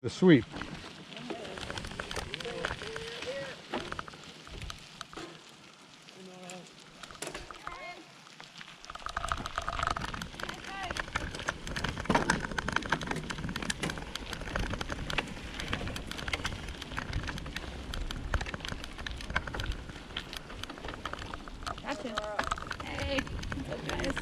The sweep. Gotcha. Hey, what's up, guys?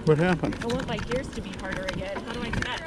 What happened? I want my gears to be harder again. How do I do that?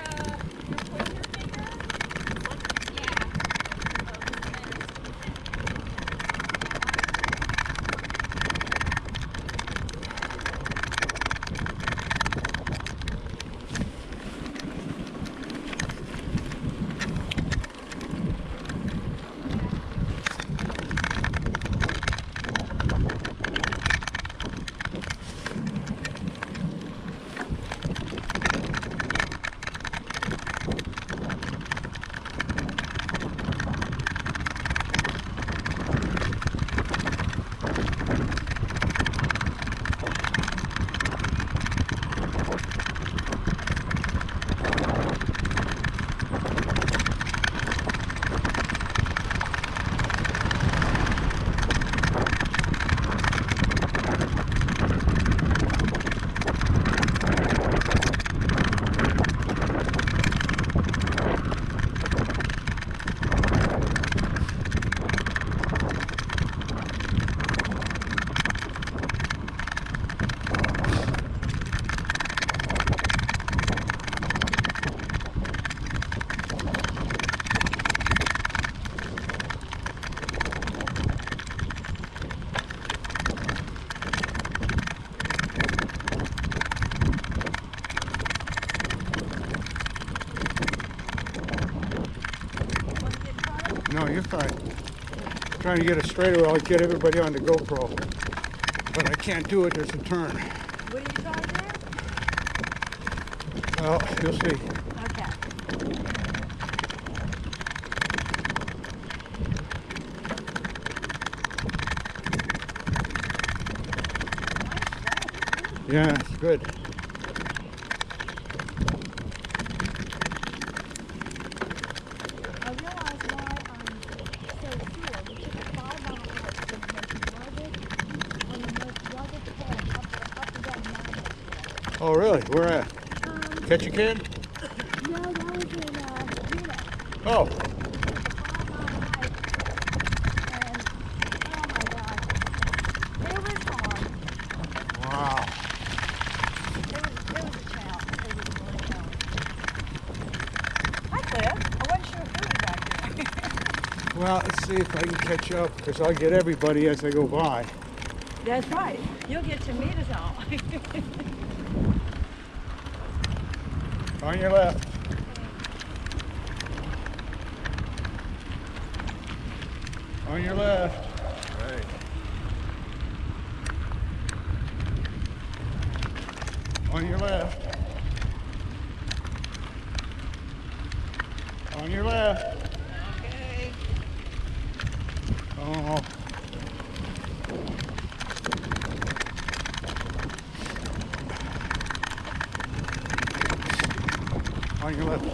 No, you're fine. Trying to get a straightaway, I'll get everybody on the GoPro. But I can't do it, there's a turn. What are you talking about? Well, you'll see. Okay. Yeah, it's good. I realize why I'm so sure. We took a 5-mile hike from the most rugged, on the most rugged point up the mountain yesterday. Oh, really? Where at? Ketchikan? No, that was in Juneau. Oh, A 5-mile hike, and oh my gosh, it was hard. wow. It was a challenge. It was a real challenge. Hi, Cliff. I wasn't sure if you were back there. Well, let's see if I can catch up, because I'll get everybody as I go by. That's right. You'll get to meet us all. On your left. On your left. Right. On your left. On your left. Okay. Oh. On your left.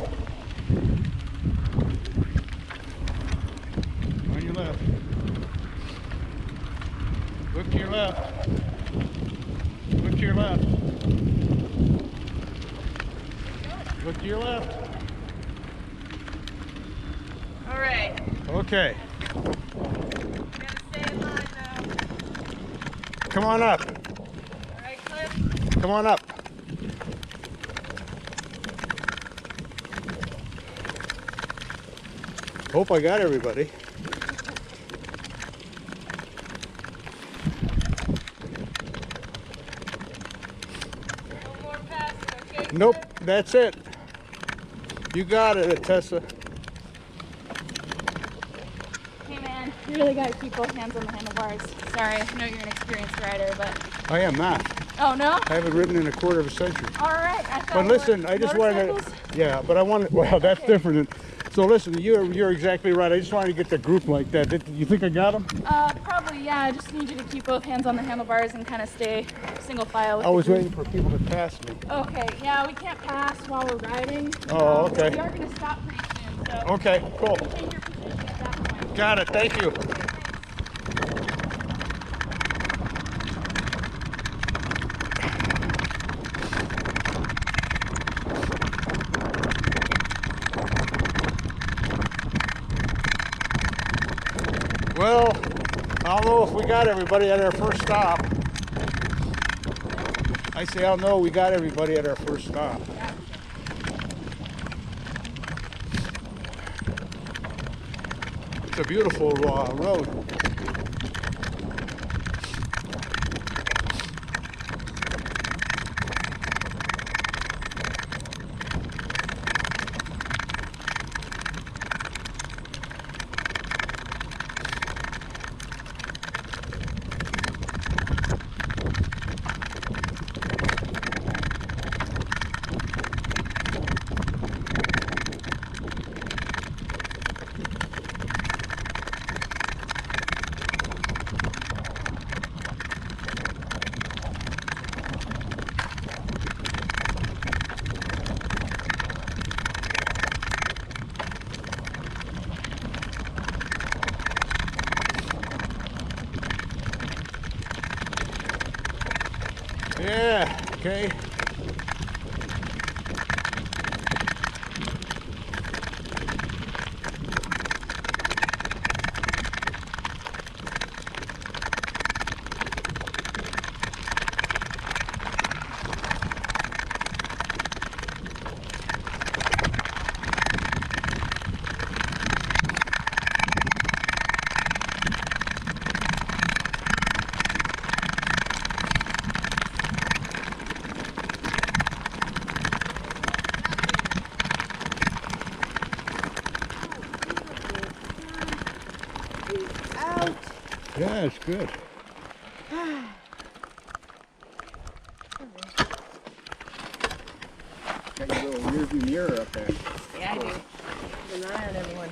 On your left. Look to your left. Look to your left. Look to your left. All right. Okay. Gotta stay in line now. Come on up. All right, Cliff. Come on up. Hope I got everybody. No more passing, okay? Nope, that's it. You got it, Tessa. Hey man, you really gotta keep both hands on the handlebars. Sorry, I know you're an experienced rider, but I am not. oh no? I haven't ridden in a quarter of a century. All right. I thought But we listen, were I just wanted motorcycles? to, yeah, but I wanted, well, that's different. So listen, you're exactly right. I just wanted to get the group like that. You think I got them? Probably, yeah. I just need you to keep both hands on the handlebars and kind of stay single file with I the was group. waiting for people to pass me. Okay, yeah, we can't pass while we're riding. Oh, okay. We are going to stop pretty soon, so Okay, cool. change your position at that point. Got it, thank you. Well, I don't know if we got everybody at our first stop. I say, I don't know, we got everybody at our first stop. It's a beautiful road. Yeah, okay. Out. Yeah, it's good. Got your little rearview mirror up there. Yeah, I do. Keep an eye on everyone.